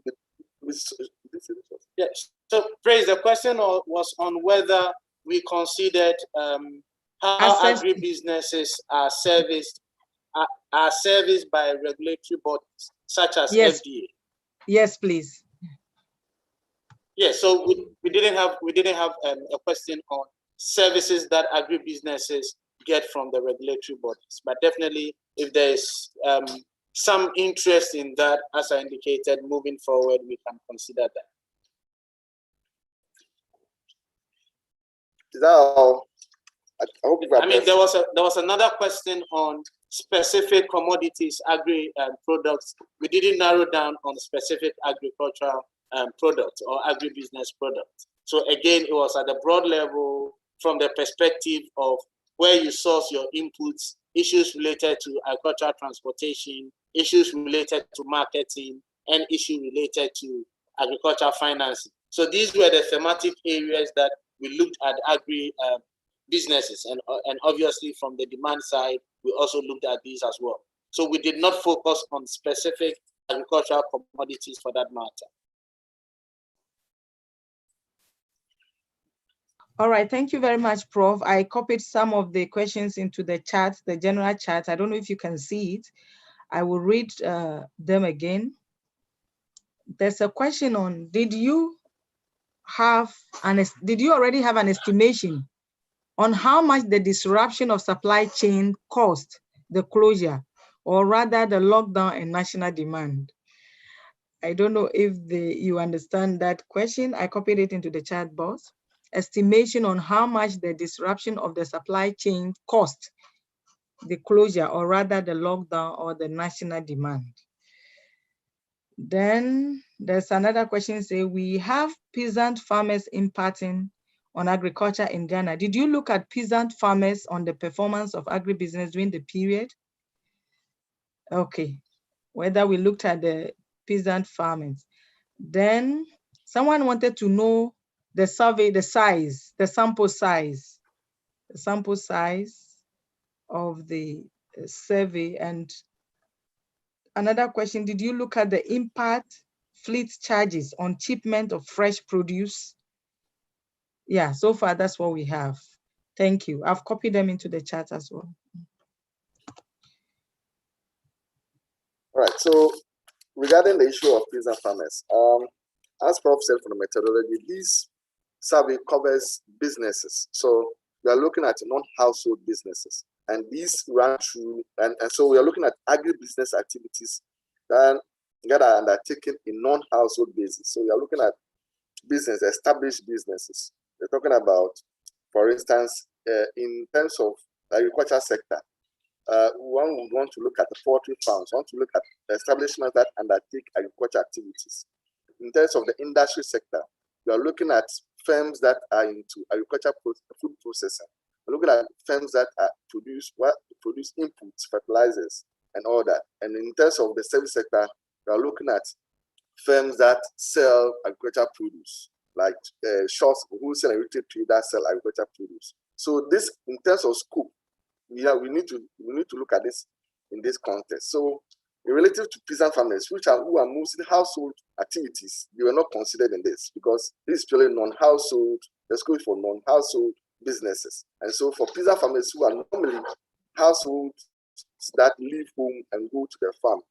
Yes. So, Praise, the question was on whether we considered how agribusinesses are serviced by regulatory bodies such as FDA. Yes, please. Yes. So we didn't have a question on services that agribusinesses get from the regulatory bodies, but definitely if there is some interest in that, as I indicated, moving forward, we can consider that. Is that all? I mean, there was another question on specific commodities, agri products. We didn't narrow down on specific agricultural products or agribusiness products. So again, it was at a broad level from the perspective of where you source your inputs, issues related to agricultural transportation, issues related to marketing, and issues related to agricultural financing. So these were the thematic areas that we looked at agri businesses, and obviously from the demand side, we also looked at these as well. So we did not focus on specific agricultural commodities for that matter. All right, thank you very much, Prof. I copied some of the questions into the chat, the general chat. I don't know if you can see it. I will read them again. There's a question on, did you already have an estimation on how much the disruption of supply chain cost the closure, or rather the lockdown and national demand? I don't know if you understand that question. I copied it into the chat box. Estimation on how much the disruption of the supply chain cost the closure, or rather the lockdown or the national demand. Then there's another question, say, we have peasant farmers impacting on agriculture in Ghana. Did you look at peasant farmers on the performance of agribusiness during the period? Okay, whether we looked at the peasant farmers. Then someone wanted to know the survey, the sample size of the survey. And another question, did you look at the impact fleet charges on shipment of fresh produce? Yeah, so far that's what we have. Thank you. I've copied them into the chat as well. All right, so regarding the issue of peasant farmers, as Prof said from the methodology, this survey covers businesses. So we are looking at non-household businesses, and these run through, and so we are looking at agribusiness activities that are undertaken in non-household basis. So we are looking at established businesses. We're talking about, for instance, in terms of agriculture sector, one would want to look at the poultry farms, want to look at the establishments that undertake agriculture activities. In terms of the industry sector, we are looking at firms that are into agriculture food processing. We're looking at firms that are produce inputs, fertilizers, and all that. And in terms of the service sector, we are looking at firms that sell agriculture produce, like shops, wholesale and retail traders sell agriculture produce. So this, in terms of scope, we need to look at this in this context. So relative to peasant farmers, who are mostly household activities, they were not considered in this because this is purely non-household. Let's go for non-household businesses. And so for peasant farmers who are normally households that leave home and go to their farm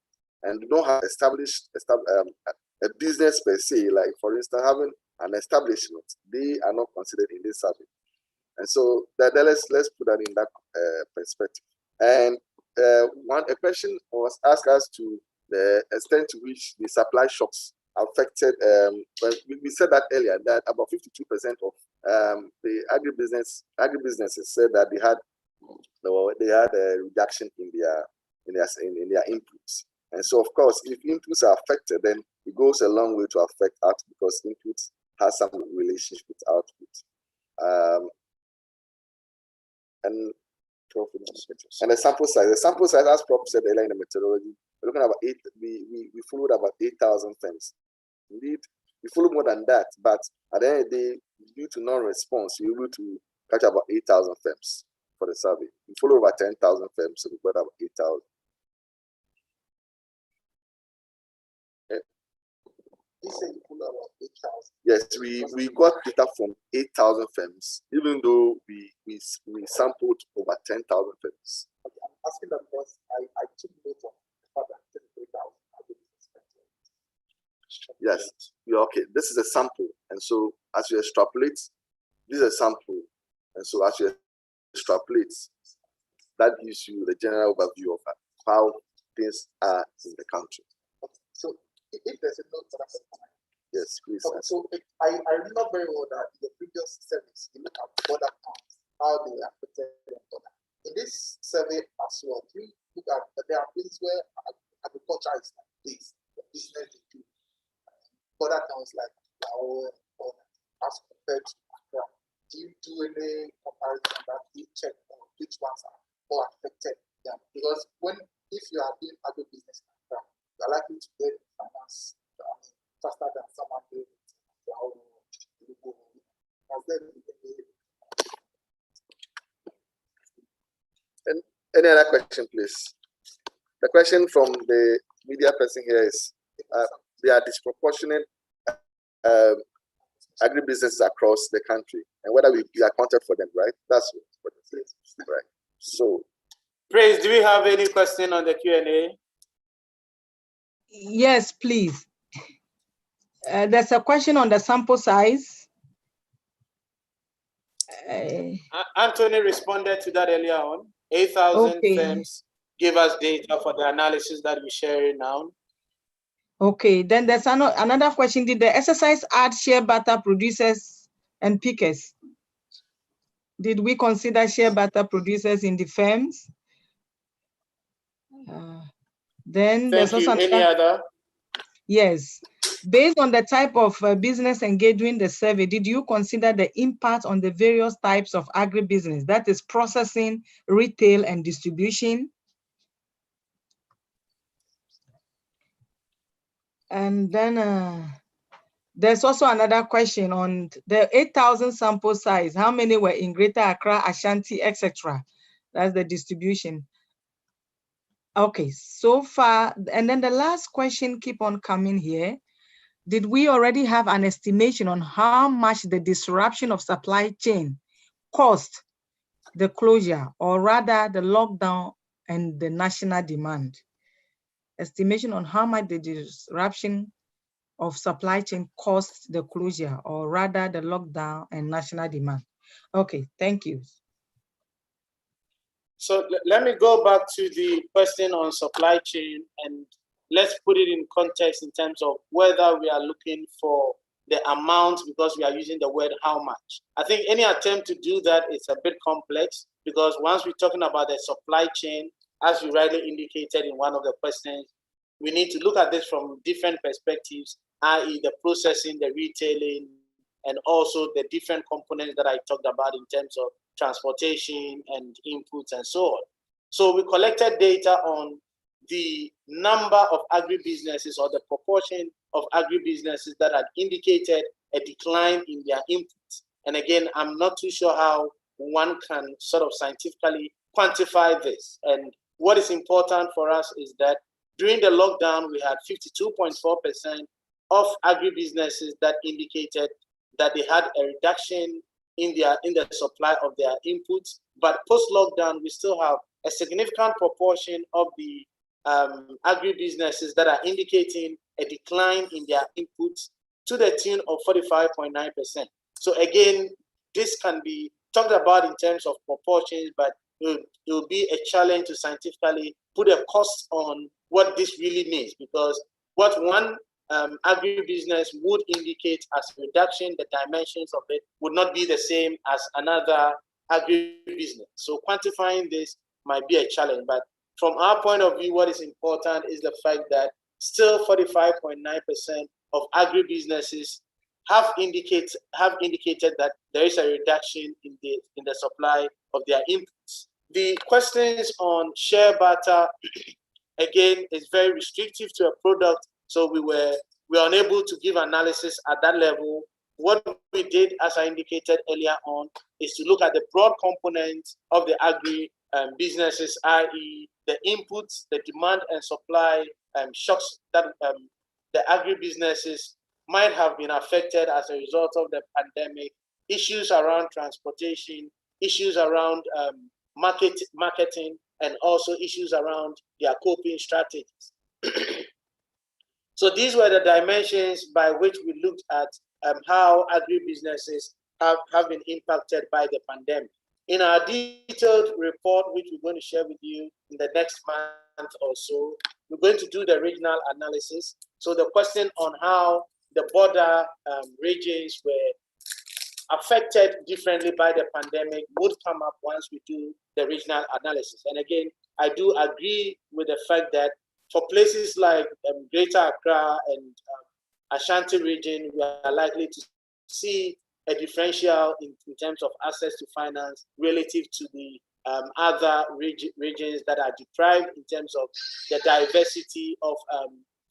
and do not have established a business per se, like for instance having an establishment, they are not considered in this survey. And so let's put that in that perspective. And a question was asked as to the extent to which the supply shocks affected. We said that earlier, that about 52% of the agribusinesses said that they had a reduction in their inputs. And so, of course, if inputs are affected, then it goes a long way to affect output because inputs has some relationship with output. And the sample size, as Prof said earlier in the methodology, we're looking at about we followed about 8,000 firms. Indeed, we followed more than that, but at the end of the day, due to non-response, we were able to catch about 8,000 firms for the survey. We followed about 10,000 firms, so we got about 8,000. Yes, we got data from 8,000 firms, even though we sampled over 10,000 firms. Okay, I'm asking that because I took note of the fact that 33,000. Yes, okay. This is a sample, and so as you extrapolate, this is a sample, and so as you extrapolate, that gives you the general overview of how things are in the country. Okay. So if there's a note for that, yes, please. So I remember very well that in the previous service, you look at border towns, how they are affected on border. In this survey as well, we look at that there are places where agriculture is like this, the business they do. Border towns like Lao or as compared to Accra. Do you do any comparison that you check on which ones are more affected? Yeah, because if you are doing agribusiness in Accra, you are likely to get finance faster than someone doing it. And any other question, please? The question from the media person here is, they are disproportionate agribusinesses across the country, and whether we accounted for them, right? That's what it says, right? So, Praise, do we have any question on the Q&A? Yes, please. There's a question on the sample size. Anthony responded to that earlier on. 8,000 Okay. firms give us data for the analysis that we're sharing now. Okay, then there's another question. Did the exercise add shea butter producers and pickers? Did we consider shea butter producers in the firms? Then there's Thank you. also Any other? Yes. Based on the type of business engaged in the survey, did you consider the impact on the various types of agribusiness, that is processing, retail, and distribution? And then there's also another question on the 8,000 sample size. How many were in Greater Accra, Ashanti, etc.? That's the distribution. Okay, so far, and then the last question keep on coming here. Did we already have an estimation on how much the disruption of supply chain cost the closure, or rather the lockdown and the national demand? Estimation on how much the disruption of supply chain cost the closure, or rather the lockdown and national demand. Okay, thank you. So let me go back to the question on supply chain, and let's put it in context in terms of whether we are looking for the amount, because we are using the word how much. I think any attempt to do that is a bit complex, because once we're talking about the supply chain, as you rightly indicated in one of the questions, we need to look at this from different perspectives, i.e. the processing, the retailing, and also the different components that I talked about in terms of transportation and inputs and so on. So we collected data on the number of agribusinesses, or the proportion of agribusinesses that had indicated a decline in their inputs. And again, I'm not too sure how one can sort of scientifically quantify this. And what is important for us is that during the lockdown, we had 52.4% of agribusinesses that indicated that they had a reduction in the supply of their inputs. But post-lockdown, we still have a significant proportion of the agribusinesses that are indicating a decline in their inputs to the tune of 45.9%. So again, this can be talked about in terms of proportions, but it will be a challenge to scientifically put a cost on what this really means, because what one agribusiness would indicate as a reduction, the dimensions of it would not be the same as another agribusiness. So quantifying this might be a challenge, but from our point of view, what is important is the fact that still 45.9% of agribusinesses have indicated that there is a reduction in the supply of their inputs. The questions on shea butter, again, is very restrictive to a product, so we were unable to give analysis at that level. What we did, as I indicated earlier on, is to look at the broad components of the agri businesses, i.e. the inputs, the demand and supply shocks that the agribusinesses might have been affected as a result of the pandemic, issues around transportation, issues around marketing, and also issues around their coping strategies. So these were the dimensions by which we looked at how agribusinesses have been impacted by the pandemic. In our detailed report, which we're going to share with you in the next month or so, we're going to do the regional analysis. So the question on how the border regions were affected differently by the pandemic would come up once we do the regional analysis. And again, I do agree with the fact that for places like Greater Accra and Ashanti region, we are likely to see a differential in terms of access to finance relative to the other regions that are deprived in terms of the diversity of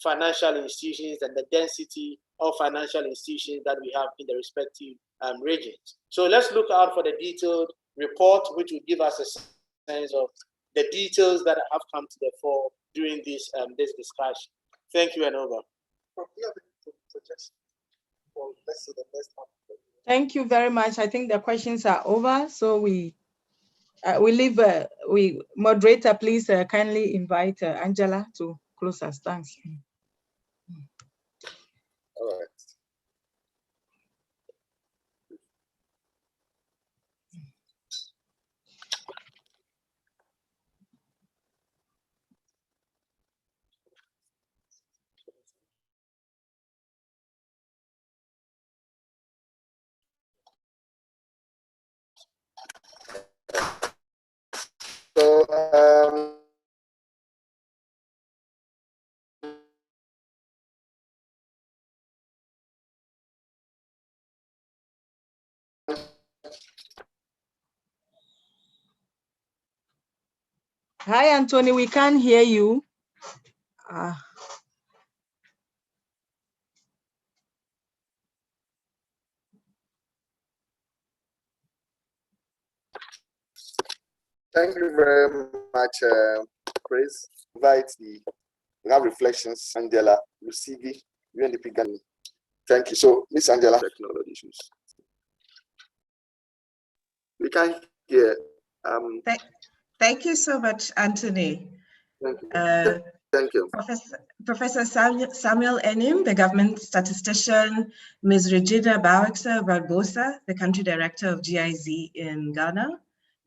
financial institutions and the density of financial institutions that we have in the respective regions. So let's look out for the detailed report, which will give us a sense of the details that have come to the fore during this discussion. Thank you, and over. Thank you very much. I think the questions are over. So we moderator, please kindly invite Angela to close us. Thanks. Hi, Anthony, we can't hear you. Thank you very much, Chris. Invite the Lab Reflections, Angela Lucigi, UNDP Ghana. Thank you. So, Miss Angela, technology issues. We can hear. Thank you so much, Anthony. Thank you. Thank you. Professor Samuel Enim, the government statistician, Ms. Regina Barbosa, the country director of GIZ in Ghana,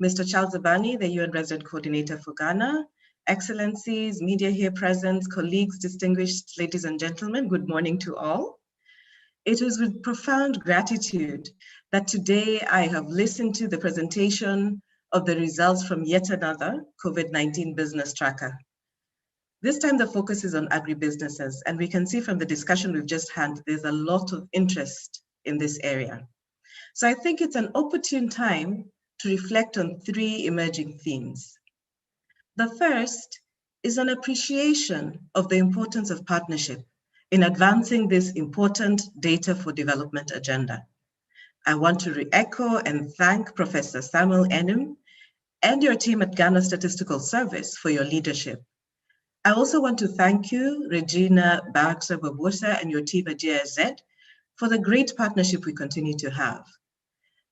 Mr. Charles Abani, the UN resident coordinator for Ghana, Excellencies, media here present, colleagues, distinguished ladies and gentlemen, good morning to all. It is with profound gratitude that today I have listened to the presentation of the results from yet another COVID-19 business tracker. This time the focus is on agribusinesses, and we can see from the discussion we've just had, there's a lot of interest in this area. So I think it's an opportune time to reflect on three emerging themes. The first is an appreciation of the importance of partnership in advancing this important data for development agenda. I want to re-echo and thank Professor Samuel Enim and your team at Ghana Statistical Service for your leadership. I also want to thank you, Regina Barbosa, and your team at GIZ for the great partnership we continue to have.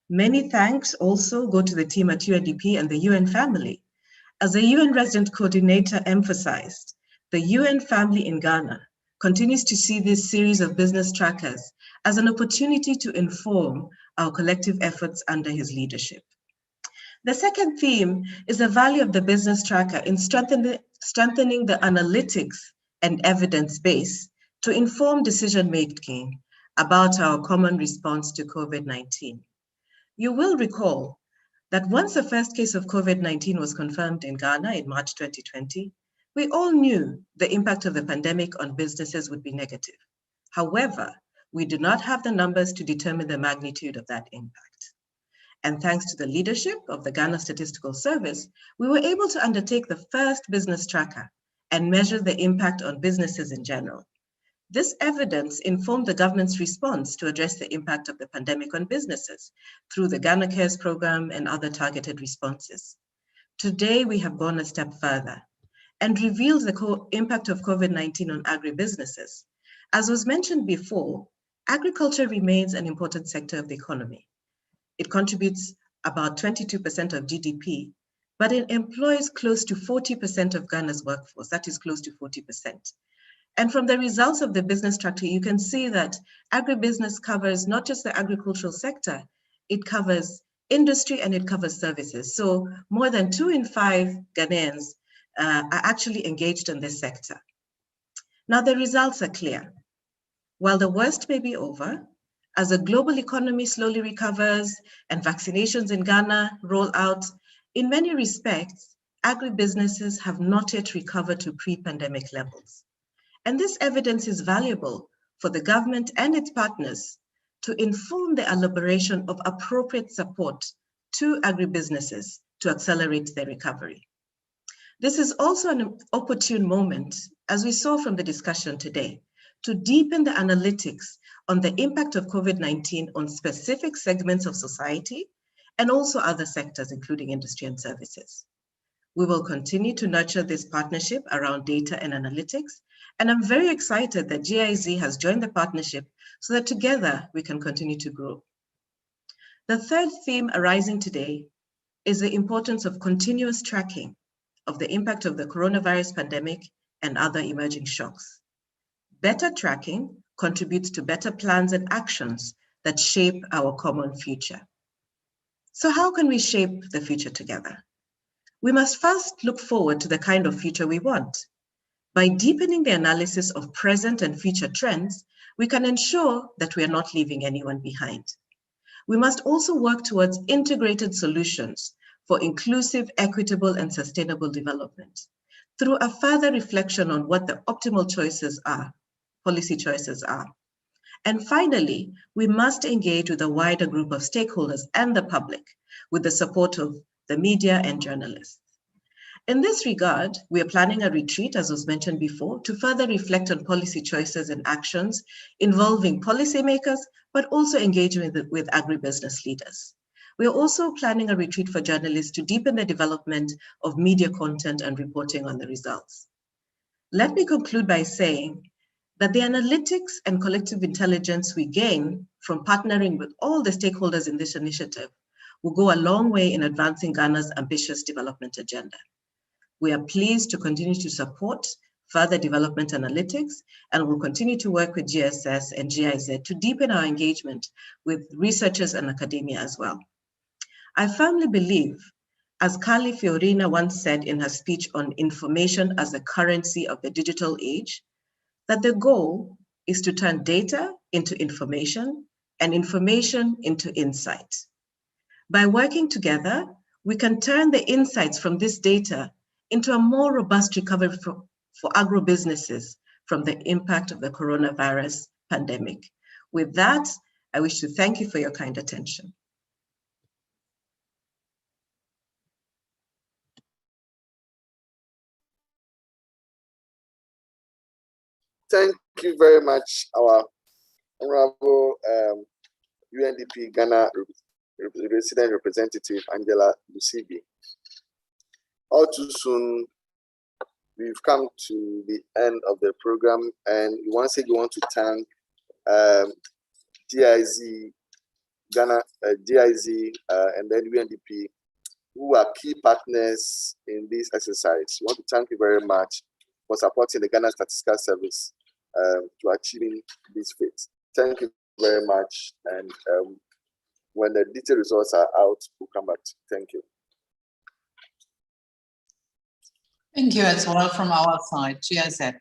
Many thanks also go to the team at UNDP and the UN family. As the UN resident coordinator emphasized, the UN family in Ghana continues to see this series of business trackers as an opportunity to inform our collective efforts under his leadership. The second theme is the value of the business tracker in strengthening the analytics and evidence base to inform decision-making about our common response to COVID-19. You will recall that once the first case of COVID-19 was confirmed in Ghana in March 2020, we all knew the impact of the pandemic on businesses would be negative. However, we do not have the numbers to determine the magnitude of that impact. And thanks to the leadership of the Ghana Statistical Service, we were able to undertake the first business tracker and measure the impact on businesses in general. This evidence informed the government's response to address the impact of the pandemic on businesses through the Ghana Cares program and other targeted responses. Today, we have gone a step further and revealed the impact of COVID-19 on agribusinesses. As was mentioned before, agriculture remains an important sector of the economy. It contributes about 22% of GDP, but it employs close to 40% of Ghana's workforce. That is close to 40%. And from the results of the business tracker, you can see that agribusiness covers not just the agricultural sector, it covers industry and it covers services. So more than 2 in 5 Ghanaians are actually engaged in this sector. Now the results are clear. While the worst may be over, as the global economy slowly recovers and vaccinations in Ghana roll out, in many respects, agribusinesses have not yet recovered to pre-pandemic levels. And this evidence is valuable for the government and its partners to inform the elaboration of appropriate support to agribusinesses to accelerate their recovery. This is also an opportune moment, as we saw from the discussion today, to deepen the analytics on the impact of COVID-19 on specific segments of society and also other sectors, including industry and services. We will continue to nurture this partnership around data and analytics, and I'm very excited that GIZ has joined the partnership so that together we can continue to grow. The third theme arising today is the importance of continuous tracking of the impact of the coronavirus pandemic and other emerging shocks. Better tracking contributes to better plans and actions that shape our common future. So how can we shape the future together? We must first look forward to the kind of future we want. By deepening the analysis of present and future trends, we can ensure that we are not leaving anyone behind. We must also work towards integrated solutions for inclusive, equitable, and sustainable development through a further reflection on what the optimal choices are, policy choices are. And finally, we must engage with a wider group of stakeholders and the public with the support of the media and journalists. In this regard, we are planning a retreat, as was mentioned before, to further reflect on policy choices and actions involving policymakers, but also engaging with agribusiness leaders. We are also planning a retreat for journalists to deepen the development of media content and reporting on the results. Let me conclude by saying that the analytics and collective intelligence we gain from partnering with all the stakeholders in this initiative will go a long way in advancing Ghana's ambitious development agenda. We are pleased to continue to support further development analytics and will continue to work with GSS and GIZ to deepen our engagement with researchers and academia as well. I firmly believe, as Carly Fiorina once said in her speech on information as the currency of the digital age, that the goal is to turn data into information and information into insight. By working together, we can turn the insights from this data into a more robust recovery for agro-businesses from the impact of the coronavirus pandemic. With that, I wish to thank you for your kind attention. Thank you very much, our Honorable UNDP Ghana Resident Representative, Angela Lusibi. All too soon, we've come to the end of the program, and we once again want to thank GIZ, Ghana, GIZ, and then UNDP, who are key partners in this exercise. We want to thank you very much for supporting the Ghana Statistical Service to achieving this feat. Thank you very much, and when the detailed results are out, we'll come back. Thank you. Thank you as well from our side, GIZ.